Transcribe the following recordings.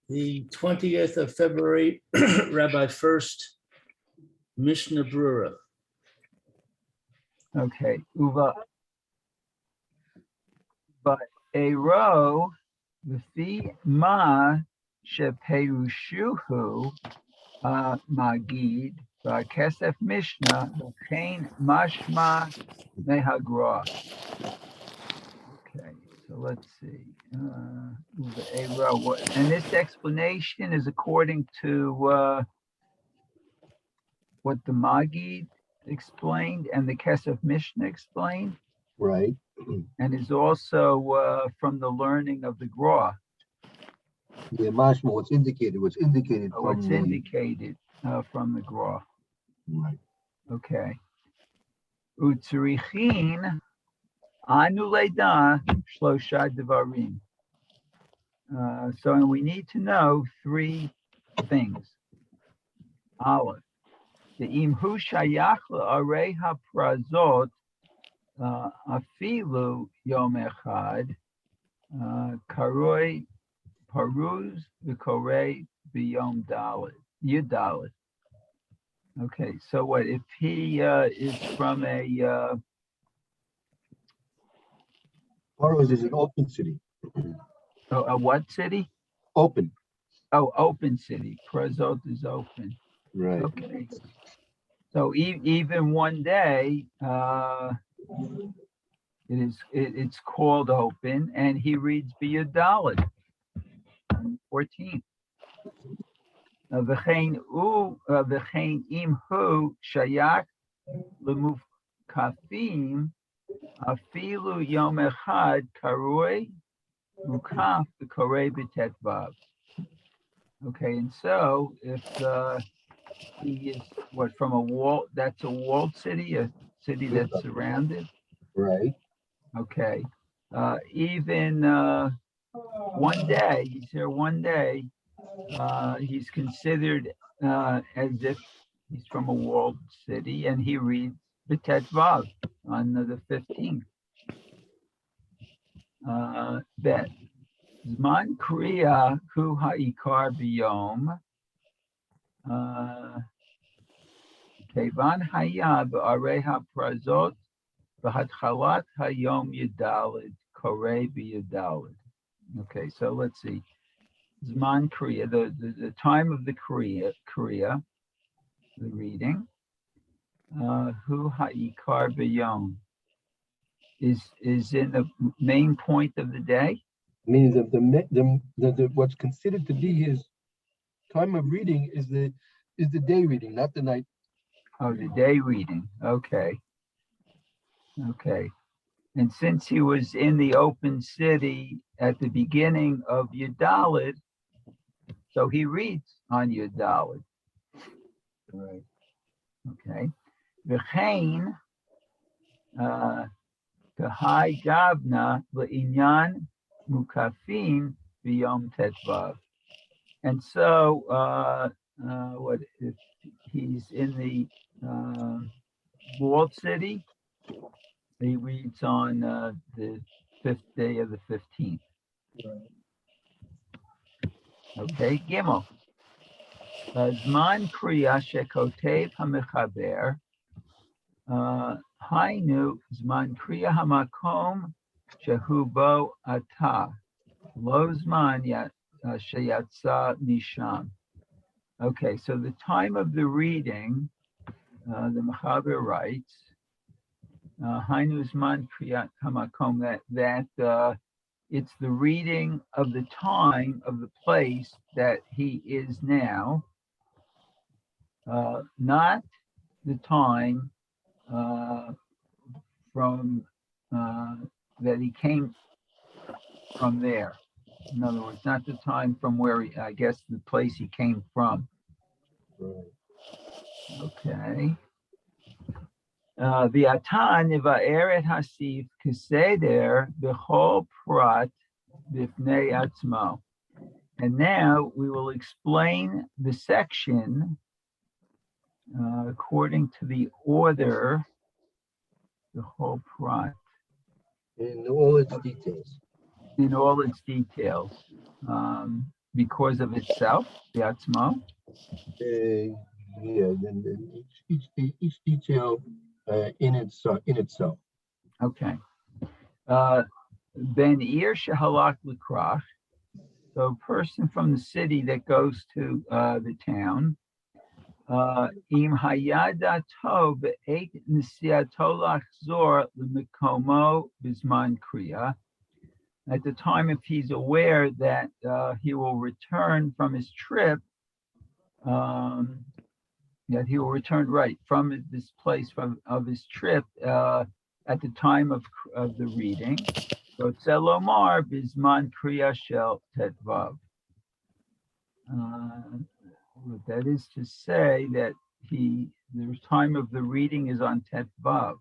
the 20th of February, Rabbi Furst, Mishna Berura. Okay. Uva, but a row, v'fi ma sheperushuhu magid, v'kesef Mishna, v'chein mashma mehagra. Okay, so let's see. A row, and this explanation is according to what the Magid explained and the Kesef Mishnah explained. Right. And is also from the learning of the Gra. Yeah, mashma, what's indicated What's indicated from the Gra. Right. Okay. Utzrichin anu leda shlosha devarim. So we need to know three things. Aleph. The imhu shayach le'arei haprazot afilu yom echad karoi paruz v'korei b'yom dalet yudalet. Okay, so what if he is from a Paruz is an open city. a what city? Open. Oh, open city. Prazot is open. Right. Okay. So even one day, it's called open, and he reads B'Yadalit on 14th. V'chein im hu shayak lemufkafim afilu yom echad karoi mukaf v'korei b'tetvav. Okay, and so if he is from a wall, that's a walled city, a city that's surrounded. Right. Okay. Even one day, he's here one day, he's considered as if he's from a walled city, and he reads the Tetvav on the 15th. Bet. Zman Kriya Hu Ha'ikar B'Yom Kevan Haya B'Arei HaPrazot V'Hatchalat Hayom Yudalid Korei B'Yudalid. Okay, so let's see. Zman Kriya, the time of the Kriya, the reading. Hu Ha'ikar B'Yom is in the main point of the day. Meaning the what's considered to be his time of reading is the day reading, not the night. Oh, the day reading. Okay. Okay. And since he was in the open city at the beginning of Yudalit, so he reads on Yudalit. Right. Okay. V'chein kahai gavna le'inyan mukafim b'yom tetvav. And so, what if he's in the walled city? He reads on the 5th day of the 15th. Okay, Gimel. Zman kriya shekotev hamechaber. Hainu zman kriya hamakom shehu bo ata. Lo zman sheyatsa misham. Okay, so the time of the reading, the Mechaber writes, Hainu zman kriyat hamakom, that it's the reading of the time of the place that he is now, not the time from that he came from there. In other words, not the time from where I guess the place he came from. Right. Okay. V'atan niva'eret hasif keseder b'chol prat b'fnei atzmo. And now we will explain the section according to the order, the whole prat. In all its details. In all its details. because of itself, the Atzmo. Yeah, then each detail in itself. Okay. Ben Ir Shehalak Likrach. So a person from the city that goes to the town. Im hayada tov be'et nisiato lachzor lemikomo bisman kriya. At the time, if he's aware that he will return from his trip, that he will return right from this place of his trip at the time of the reading. So Tzelomar bisman kriya shel tetvav. That is to say that the time of the reading is on tetvav.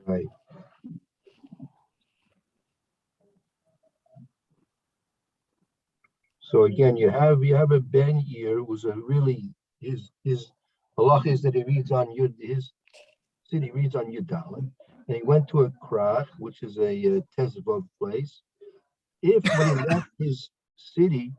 Right. So again, you have a Ben Year who's a really his halach is that he reads on Yud, his city reads on Yudalin, and he went to a Krach, which is a Tezvav place. If when he left his city,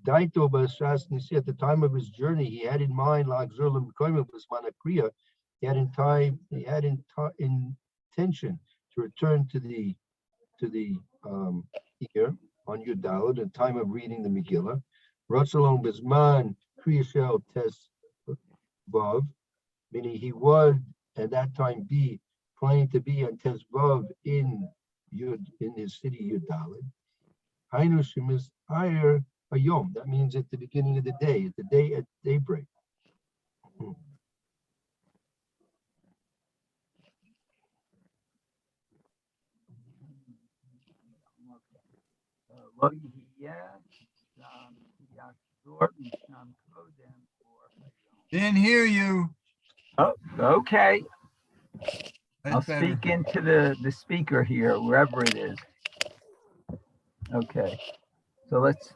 Daito Bashas Nisi, at the time of his journey, he had in mind Lagzur Lemkoim Basmana Kriya, he had intention to return to the year on Yudalad, the time of reading the Megillah. Ratzalon Bisman Kriyashel Tes Vav, meaning he would at that time be planning to be on Tes Vav in his city Yudalad. Hainu Shemis Ayer Hayom. That means at the beginning of the day, at daybreak. Didn't hear you. Oh, okay. I'll That's better. speak into the speaker here, wherever it is. Okay. So let's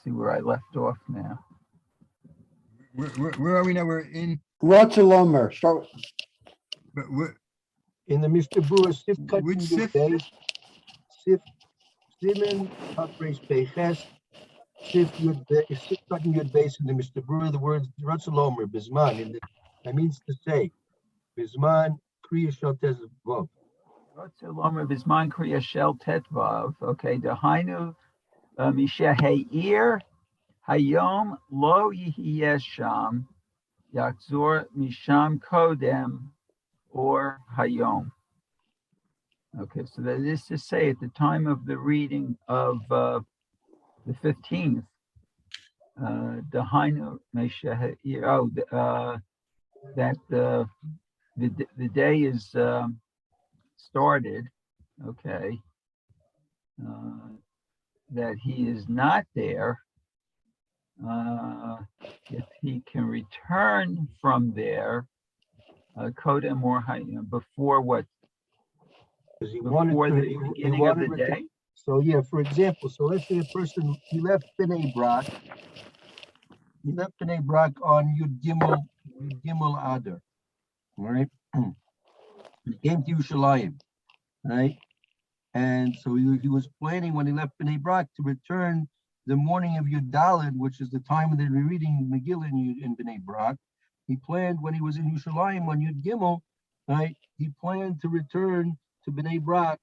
see where I left off now. Where are we now? We're in. Rotzalomer. Start. In the Mr. Brewer Sif Cut Which Sif? Sif Simen Uprace Peches Sif Cutting Yud Base in the Mr. Brewer, the words Rotzalomer Bisman that means to say Bisman Kriya Shel Tezvav. Rotzalomer Bisman Kriya Shel Tetvav. Okay, Dahainu Mishaheir Hayom Lo Yihiyeh Sham Yachzor Misham Kodem or Hayom. Okay, so that is to say, at the time of the reading of the 15th, Dahainu Mishaheir. That the day is started. Okay, that he is not there. If he can return from there, Kodem or before what? Because he Before wanted the beginning of the day. So yeah, for example, so let's say a person he left Bnei Brak. He left Bnei Brak on Yud Gimel Adar, right? He came to Yerushalayim, right? And so he was planning when he left Bnei Brak to return the morning of Yud Daled, which is the time of the reading Megillah in Bnei Brak. He planned when he was in Yerushalayim on Yud Gimel, right? He planned to return to Bnei Brak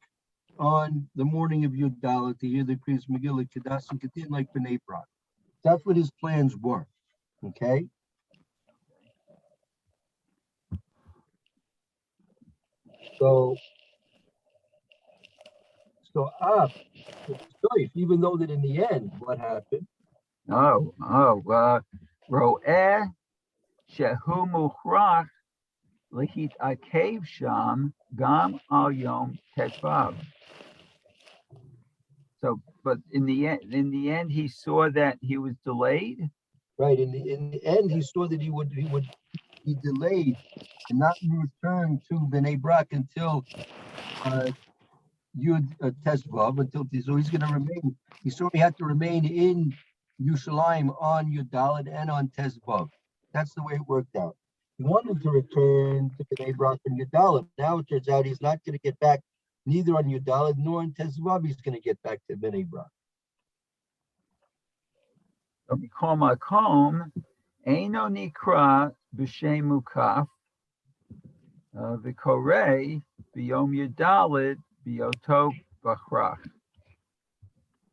on the morning of Yud Daled to hear the Kriyas Megillah Kedas and Ketin like Bnei Brak. That's what his plans were. Okay. So even though that in the end, what happened? Ro'eh shehu muchrach lehit akev sham gam al yom tetvav. So, but in the end, he saw that he was delayed. Right. In the end, he saw that he would be delayed and not return to Bnei Brak until Yud Tezvav, so he's going to remain. He saw he had to remain in Yerushalayim on Yud Daled and on Tezvav. That's the way it worked out. He wanted to return to Bnei Brak and Yud Daled. Now it turns out he's not going to get back neither on Yud Daled nor on Tezvav. He's going to get back to Bnei Brak. Mikol Makom, Eino Nikra B'Shem Mukaf, V'Korei B'Yom Yudalid B'Yoto B'Chrach.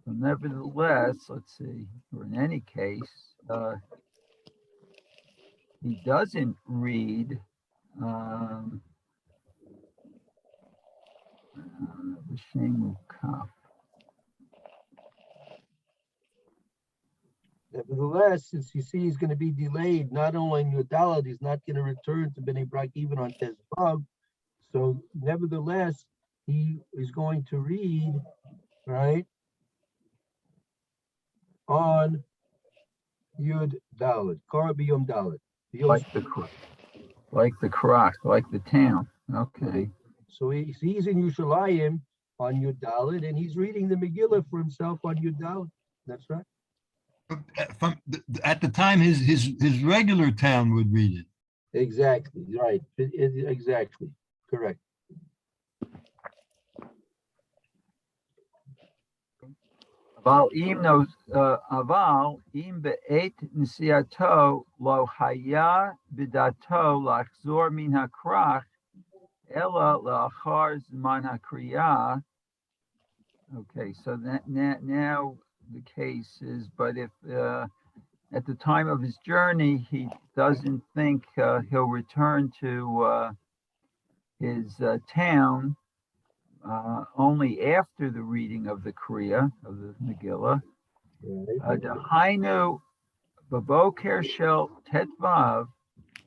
So nevertheless, let's see, or in any case, he doesn't read B'Shem Mukaf. Nevertheless, since you see he's going to be delayed, not only in Yudalit, he's not going to return to Bnei Brak even on Tezvav. So nevertheless, he is going to read, right, on Yud Dalit, Kor B'Yom Dalit. Like the Krach, like the town. Okay. So he's in Yerushalayim on Yud Dalit, and he's reading the Megillah for himself on Yud Dalit. That's right. At the time, his regular town would read it. Exactly, right. Exactly, correct. Aval im be'et nisiato lo haya bidato lachzor min hakrach ela la'achar zman hakriya. Okay, so that now the case is, but if at the time of his journey he doesn't think he'll return to his town only after the reading of the Kriya, of the Megillah. Dahainu baboker shel tetvav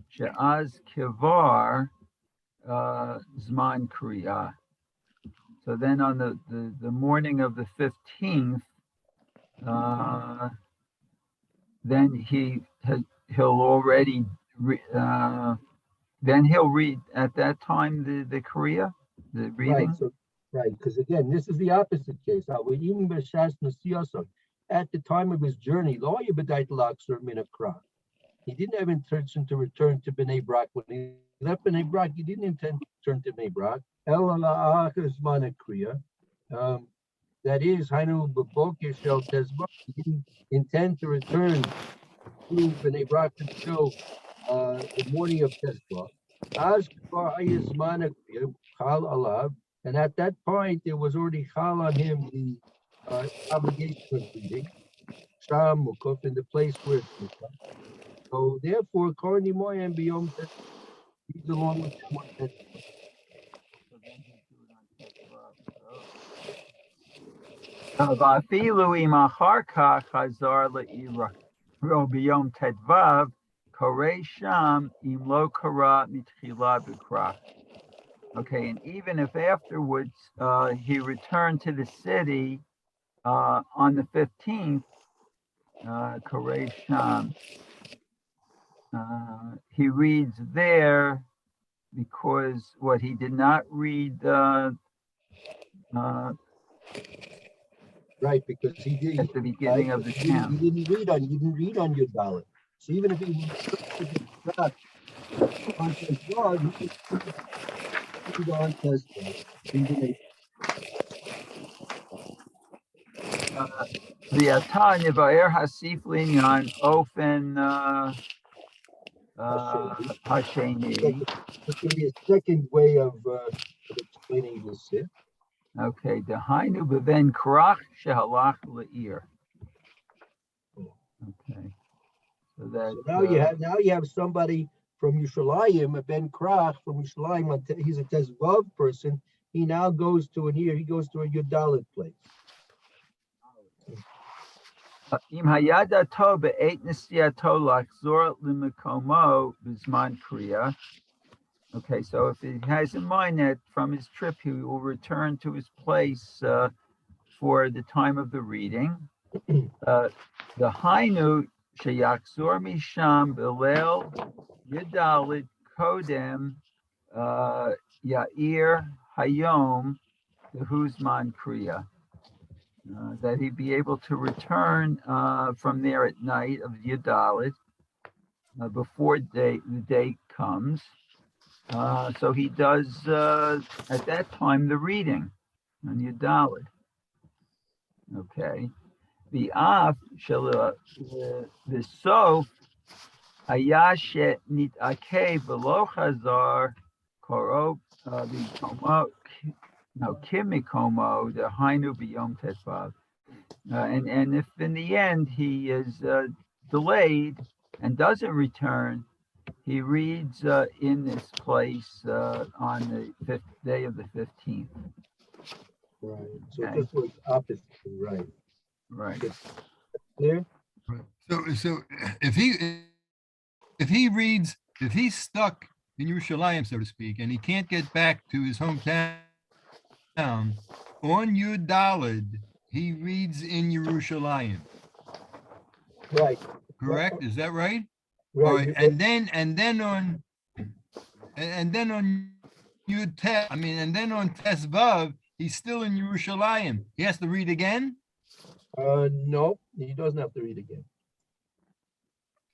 she'az kivar zman Kriya. So then on the morning of the 15th, then he'll already then he'll read at that time the Kriya, the reading. Right, so, right, because again, this is the opposite case. At the time of his journey, he didn't have intention to return to Bnei Brak. When he left Bnei Brak, he didn't intend to return to Bnei Brak. That is, he didn't intend to return to Bnei Brak until the morning of Tezvah. And at that point, there was already chal on him the obligation of reading, Sham Mukuf, in the place where it's Mukuf. So therefore, Korni Moyem Biyom, he's along with him on Tezvah. ואפילו אם אחר כך חזר לעירו ביום ט"ו, קורא שם אם לא קרא מתחילה בכרך. Okay, and even if afterwards he returned to the city on the 15th, קורא שם, he reads there because what he did not read right, because he did at the beginning of the town. He didn't read on Yud Dalit. So even if he was on Tezvah, he could read on Tezvah. V'ata nevaer hasif linyan ofen hasheni. This can be a second way of explaining this. Okay, dehainu beven krach shehalach le'ir. Okay, so that now you have somebody from Yerushalayim, a Ben Krach from Yerushalayim. He's a Tezvav person. He now goes to he goes to a Yudalit place. Im hayadato be'et nesiato lachzor l'mekomo b'zman kriya. Okay, so if he has in mind that from his trip he will return to his place for the time of the reading, the hainu sheyachzor misham b'leil yudalid kodem yair hayom huzman kriya. That he'd be able to return from there at night of Yudalit before the day comes. So he does at that time the reading on Yudalit. Okay. V'af shel v'sof היה שנתעכב ולא חזר קרוב במקומו, no, כמקומו, דהיינו ביום ט"ו. And if in the end he is delayed and doesn't return, he reads in this place on the fifth day of the 15th. Right. So Okay. this was opposite, right? Right. Clear? So if he's stuck in Yerushalayim, so to speak, and he can't get back to his hometown, on Yud Daled, he reads in Yerushalayim. Right. Correct? Is that right? Right. All right. And then on Yud Tes, and then on Tes Vav, he's still in Yerushalayim. He has to read again? No, he doesn't have to read again.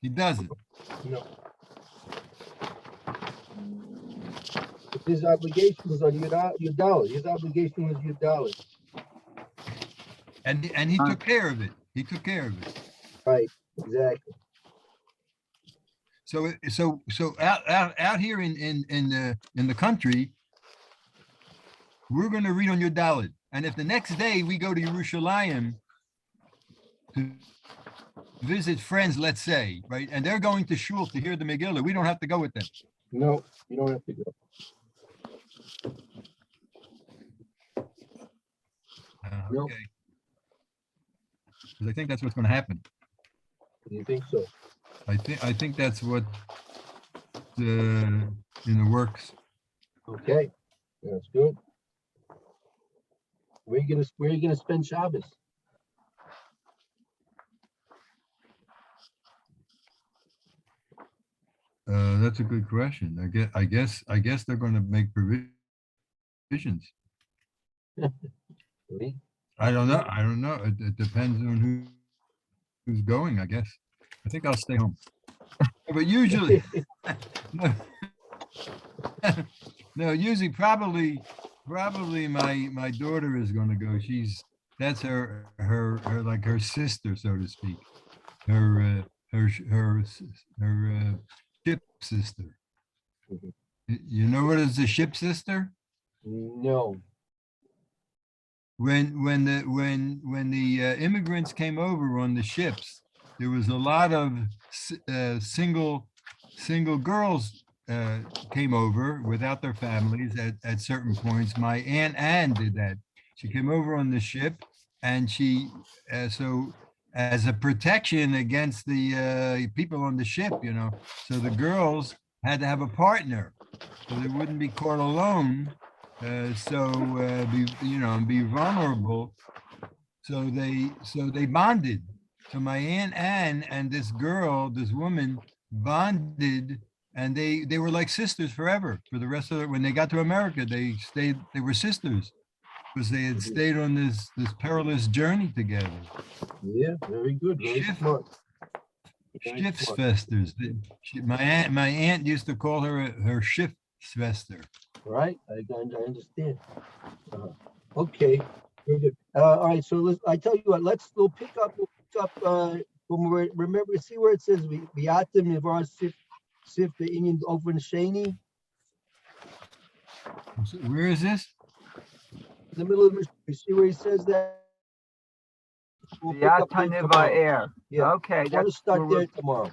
He doesn't. No. His obligation was on Yudal. His obligation was Yudal. And he took care of it. He took care of it. Right. Exactly. So out here in the country, we're going to read on your Dalit. And if the next day we go to Yerushalayim to visit friends, let's say, right, and they're going to shul to hear the Megillah, we don't have to go with them. No, you don't have to go. Nope. Okay. Because I think that's what's going to happen. You think so? I think that's what in the works. Okay, that's good. Where you gonna spend Shabbos? That's a good question. I guess they're going to make provisions. Really? I don't know. It depends on who's going, I guess. I think I'll stay home. But usually, no, usually probably my daughter is going to go. That's her like her sister, so to speak. Her ship sister. Mhm. You know what is a ship sister? No. When the immigrants came over on the ships, there was a lot of single girls came over without their families at certain points. My Aunt Anne did that. She came over on the ship, and she so as a protection against the people on the ship, so the girls had to have a partner, so they wouldn't be caught alone. Be vulnerable. So they bonded. So my Aunt Anne and this woman bonded, and they were like sisters forever. For the rest of it, when they got to America, they were sisters because they had stayed on this perilous journey together. Yeah, very good. Very smart. Very smart. Schiffsfesters. My aunt used to call her Schiffsfester. Right, I understand. Okay, very good. All right, so I tell you what, we'll pick up when we remember, see where it says Viatim Nivar Sif the Indian over in Shani. Where is this? In the middle of the, you see where he says that? We'll pick up there tomorrow. Air. Yeah. Okay. I want to start there tomorrow.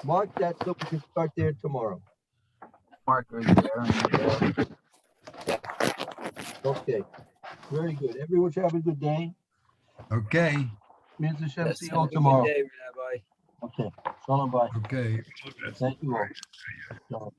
Mark that so we can start there tomorrow. Markers there. Okay, very good. Everyone should have a good day. Okay. Ms. Hashem, Yes, see you have all a good tomorrow. day, Rabbi. Okay, shalom, bye. Okay. Thank you all. Shalom.